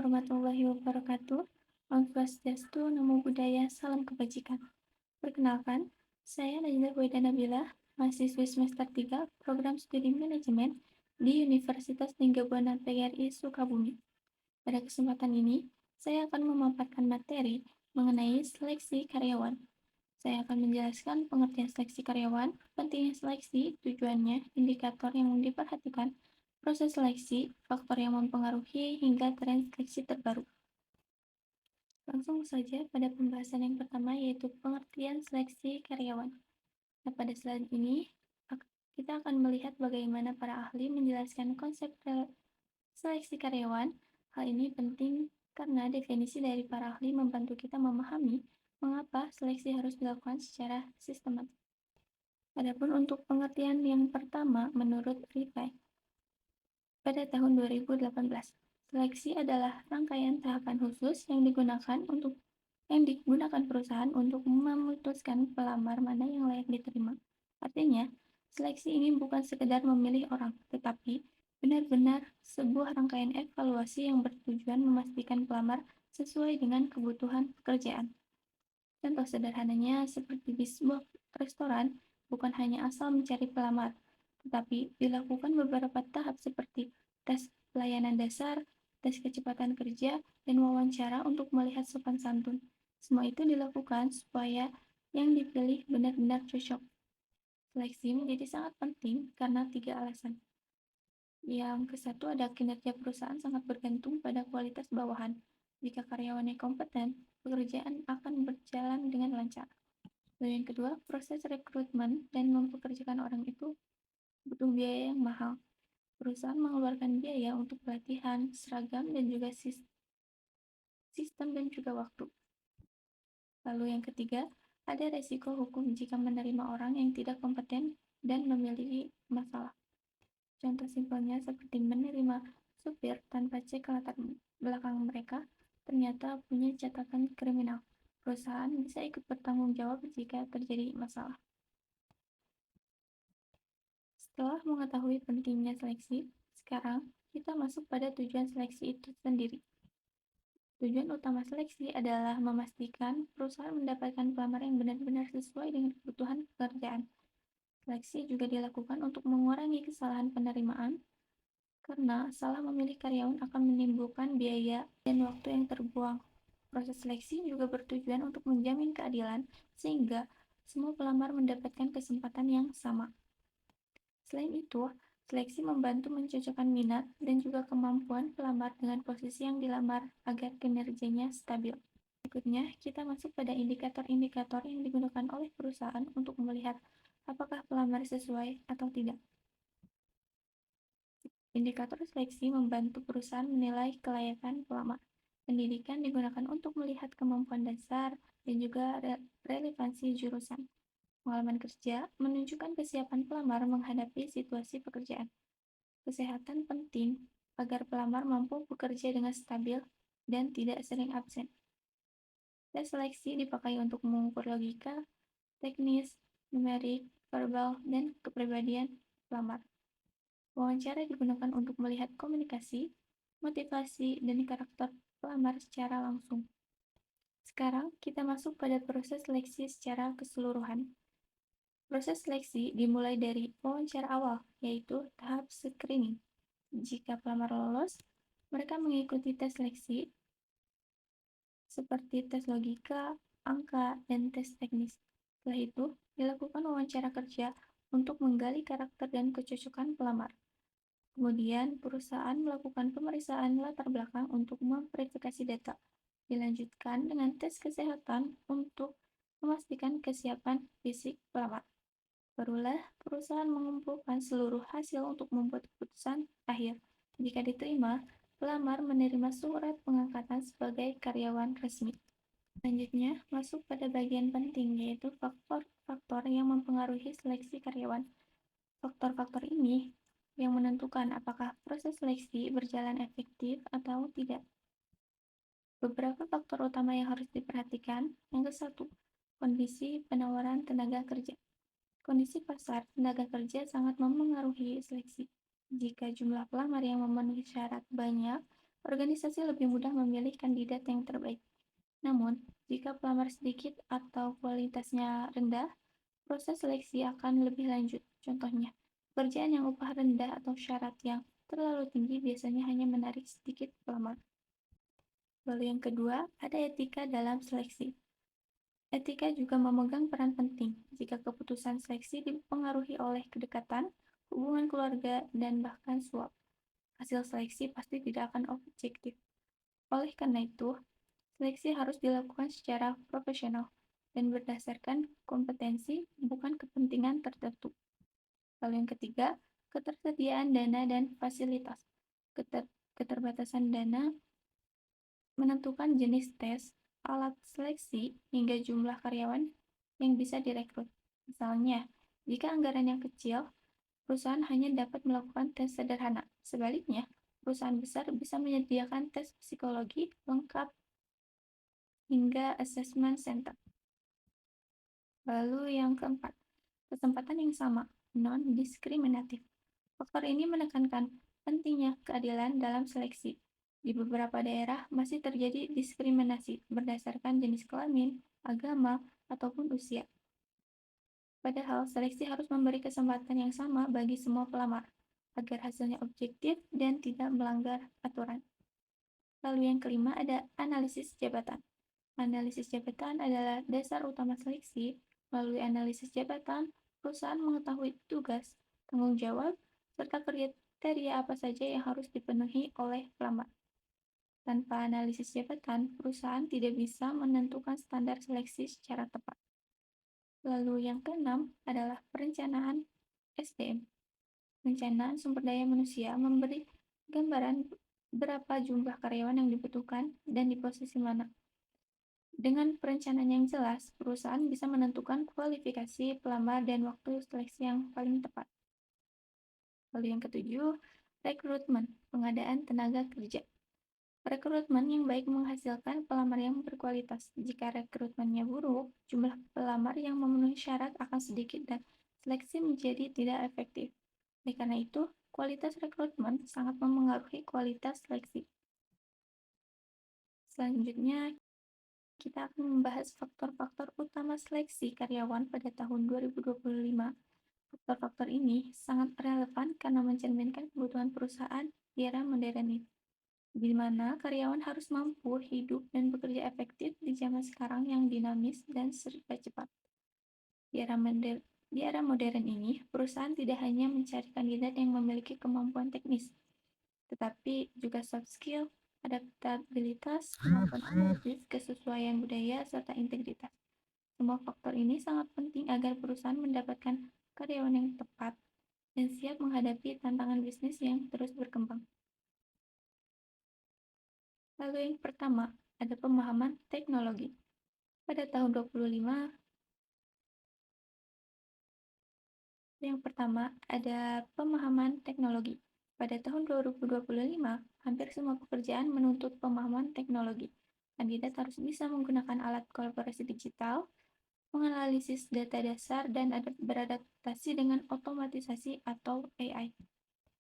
warahmatullahi wabarakatuh. Om Swastiastu, Namo Buddhaya, Salam Kebajikan. Perkenalkan, saya Najla Weda Nabila, mahasiswi semester 3 Program Studi Manajemen di Universitas Linggabuana PGRI Sukabumi. Pada kesempatan ini, saya akan memaparkan materi mengenai seleksi karyawan. Saya akan menjelaskan pengertian seleksi karyawan, pentingnya seleksi, tujuannya, indikator yang diperhatikan, proses seleksi, faktor yang mempengaruhi, hingga tren seleksi terbaru. Langsung saja pada pembahasan yang pertama, yaitu pengertian seleksi karyawan. Nah, pada slide ini, kita akan melihat bagaimana para ahli menjelaskan konsep seleksi karyawan. Hal ini penting karena definisi dari para ahli membantu kita memahami mengapa seleksi harus dilakukan secara sistematis. Adapun untuk pengertian yang pertama, menurut Rifai, pada tahun 2018, seleksi adalah rangkaian tahapan khusus yang digunakan perusahaan untuk memutuskan pelamar mana yang layak diterima. Artinya, seleksi ini bukan sekedar memilih orang, tetapi benar-benar sebuah rangkaian evaluasi yang bertujuan memastikan pelamar sesuai dengan kebutuhan pekerjaan. Contoh sederhananya seperti di sebuah restoran, bukan hanya asal mencari pelamar, tetapi dilakukan beberapa tahap seperti tes pelayanan dasar, tes kecepatan kerja, dan wawancara untuk melihat sopan santun. Semua itu dilakukan supaya yang dipilih benar-benar cocok. Seleksi menjadi sangat penting karena 3 alasan. Yang ke-1 ada kinerja perusahaan sangat bergantung pada kualitas bawahan. Jika karyawannya kompeten, pekerjaan akan berjalan dengan lancar. Lalu yang kedua, proses rekrutmen dan mempekerjakan orang itu butuh biaya yang mahal. Perusahaan mengeluarkan biaya untuk pelatihan, seragam, dan juga sistem dan juga waktu. Lalu yang ketiga, ada resiko hukum jika menerima orang yang tidak kompeten dan memiliki masalah. Contoh simpelnya seperti menerima supir tanpa cek latar belakang mereka, ternyata punya catatan kriminal. Perusahaan bisa ikut bertanggung jawab jika terjadi masalah. Setelah mengetahui pentingnya seleksi, sekarang kita masuk pada tujuan seleksi itu sendiri. Tujuan utama seleksi adalah memastikan perusahaan mendapatkan pelamar yang benar-benar sesuai dengan kebutuhan pekerjaan. Seleksi juga dilakukan untuk mengurangi kesalahan penerimaan, karena salah memilih karyawan akan menimbulkan biaya dan waktu yang terbuang. Proses seleksi juga bertujuan untuk menjamin keadilan, sehingga semua pelamar mendapatkan kesempatan yang sama. Selain itu, seleksi membantu mencocokkan minat dan juga kemampuan pelamar dengan posisi yang dilamar agar kinerjanya stabil. Berikutnya, kita masuk pada indikator-indikator yang digunakan oleh perusahaan untuk melihat apakah pelamar sesuai atau tidak. Indikator seleksi membantu perusahaan menilai kelayakan pelamar. Pendidikan digunakan untuk melihat kemampuan dasar dan juga relevansi jurusan. Pengalaman kerja menunjukkan kesiapan pelamar menghadapi situasi pekerjaan. Kesehatan penting agar pelamar mampu bekerja dengan stabil dan tidak sering absen. Tes seleksi dipakai untuk mengukur logika, teknis, numerik, verbal, dan kepribadian pelamar. Wawancara digunakan untuk melihat komunikasi, motivasi, dan karakter pelamar secara langsung. Sekarang kita masuk pada proses seleksi secara keseluruhan. Proses seleksi dimulai dari wawancara awal, yaitu tahap screening. Jika pelamar lolos, mereka mengikuti tes seleksi seperti tes logika, angka, dan tes teknis. Setelah itu, dilakukan wawancara kerja untuk menggali karakter dan kecocokan pelamar. Kemudian, perusahaan melakukan pemeriksaan latar belakang untuk memverifikasi data. Dilanjutkan dengan tes kesehatan untuk memastikan kesiapan fisik pelamar. Barulah perusahaan mengumpulkan seluruh hasil untuk membuat keputusan akhir. Jika diterima, pelamar menerima surat pengangkatan sebagai karyawan resmi. Selanjutnya, masuk pada bagian penting, yaitu faktor-faktor yang mempengaruhi seleksi karyawan. Faktor-faktor ini yang menentukan apakah proses seleksi berjalan efektif atau tidak. Beberapa faktor utama yang harus diperhatikan. Yang ke-1, kondisi penawaran tenaga kerja. Kondisi pasar tenaga kerja sangat mempengaruhi seleksi. Jika jumlah pelamar yang memenuhi syarat banyak, organisasi lebih mudah memilih kandidat yang terbaik. Namun, jika pelamar sedikit atau kualitasnya rendah, proses seleksi akan lebih lanjut. Contohnya, pekerjaan yang upah rendah atau syarat yang terlalu tinggi biasanya hanya menarik sedikit pelamar. Lalu yang kedua, ada etika dalam seleksi. Etika juga memegang peran penting jika keputusan seleksi dipengaruhi oleh kedekatan, hubungan keluarga, dan bahkan suap. Hasil seleksi pasti tidak akan objektif. Oleh karena itu, seleksi harus dilakukan secara profesional dan berdasarkan kompetensi, bukan kepentingan tertentu. Lalu yang ketiga, ketersediaan dana dan fasilitas. Keterbatasan dana menentukan jenis tes, alat seleksi, hingga jumlah karyawan yang bisa direkrut. Misalnya, jika anggaran yang kecil, perusahaan hanya dapat melakukan tes sederhana. Sebaliknya, perusahaan besar bisa menyediakan tes psikologi lengkap hingga assessment center. Lalu yang keempat, kesempatan yang sama, non-diskriminatif. Faktor ini menekankan pentingnya keadilan dalam seleksi. Di beberapa daerah masih terjadi diskriminasi berdasarkan jenis kelamin, agama, ataupun usia. Padahal seleksi harus memberi kesempatan yang sama bagi semua pelamar, agar hasilnya objektif dan tidak melanggar aturan. Lalu yang kelima ada analisis jabatan. Analisis jabatan adalah dasar utama seleksi. Melalui analisis jabatan, perusahaan mengetahui tugas, tanggung jawab, serta kriteria apa saja yang harus dipenuhi oleh pelamar. Tanpa analisis jabatan, perusahaan tidak bisa menentukan standar seleksi secara tepat. Lalu yang keenam adalah perencanaan SDM. Perencanaan sumber daya manusia memberi gambaran berapa jumlah karyawan yang dibutuhkan dan di posisi mana. Dengan perencanaan yang jelas, perusahaan bisa menentukan kualifikasi pelamar dan waktu seleksi yang paling tepat. Lalu yang ketujuh, rekrutmen, pengadaan tenaga kerja. Rekrutmen yang baik menghasilkan pelamar yang berkualitas. Jika rekrutmennya buruk, jumlah pelamar yang memenuhi syarat akan sedikit dan seleksi menjadi tidak efektif. Oleh karena itu, kualitas rekrutmen sangat memengaruhi kualitas seleksi. Selanjutnya, kita akan membahas faktor-faktor utama seleksi karyawan pada tahun 2025. Faktor-faktor ini sangat relevan karena mencerminkan kebutuhan perusahaan di era modern ini, di mana karyawan harus mampu hidup dan bekerja efektif di zaman sekarang yang dinamis dan serba cepat. Di era modern ini, perusahaan tidak hanya mencari kandidat yang memiliki kemampuan teknis, tetapi juga soft skill, adaptabilitas, kemampuan analisis, kesesuaian budaya, serta integritas. Semua faktor ini sangat penting agar perusahaan mendapatkan karyawan yang tepat dan siap menghadapi tantangan bisnis yang terus berkembang. Lalu yang pertama, ada pemahaman teknologi. Pada tahun 25, yang pertama ada pemahaman teknologi. Pada tahun 2025, hampir semua pekerjaan menuntut pemahaman teknologi. Kandidat harus bisa menggunakan alat kolaborasi digital, menganalisis data dasar, dan beradaptasi dengan otomatisasi atau AI.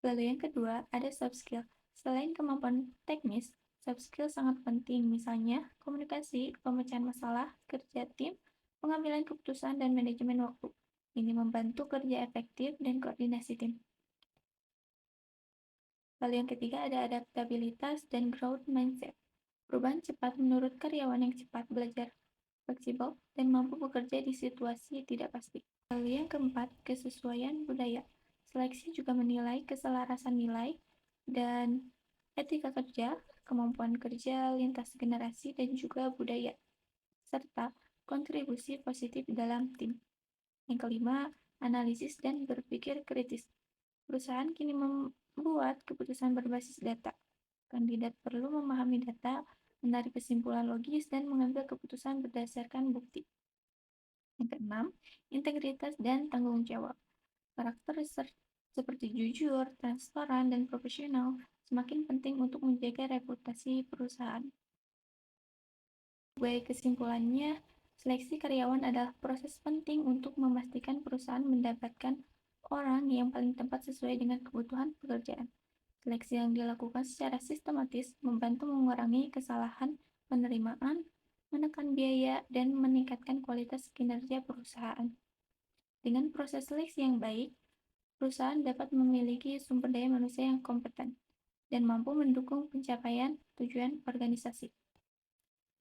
Lalu yang kedua, ada soft skill. Selain kemampuan teknis, soft skill sangat penting, misalnya komunikasi, pemecahan masalah, kerja tim, pengambilan keputusan, dan manajemen waktu. Ini membantu kerja efektif dan koordinasi tim. Lalu yang ketiga ada adaptabilitas dan growth mindset. Perubahan cepat menurut karyawan yang cepat belajar, fleksibel, dan mampu bekerja di situasi tidak pasti. Lalu yang keempat, kesesuaian budaya. Seleksi juga menilai keselarasan nilai dan etika kerja, kemampuan kerja lintas generasi, dan juga budaya, serta kontribusi positif dalam tim. Yang kelima, analisis dan berpikir kritis. Perusahaan kini membuat keputusan berbasis data. Kandidat perlu memahami data, menarik kesimpulan logis, dan mengambil keputusan berdasarkan bukti. Yang keenam, integritas dan tanggung jawab. Karakter seperti jujur, transparan, dan profesional semakin penting untuk menjaga reputasi perusahaan. Sebagai kesimpulannya, seleksi karyawan adalah proses penting untuk memastikan perusahaan mendapatkan orang yang paling tepat sesuai dengan kebutuhan pekerjaan. Seleksi yang dilakukan secara sistematis membantu mengurangi kesalahan penerimaan, menekan biaya, dan meningkatkan kualitas kinerja perusahaan. Dengan proses seleksi yang baik, perusahaan dapat memiliki sumber daya manusia yang kompeten dan mampu mendukung pencapaian tujuan organisasi.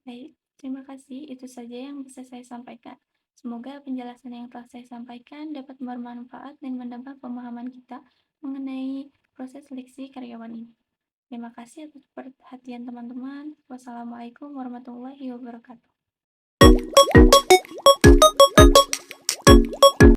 Baik, terima kasih. Itu saja yang bisa saya sampaikan. Semoga penjelasan yang telah saya sampaikan dapat bermanfaat dan menambah pemahaman kita mengenai proses seleksi karyawan ini. Terima kasih atas perhatian teman-teman. Wassalamualaikum warahmatullahi wabarakatuh.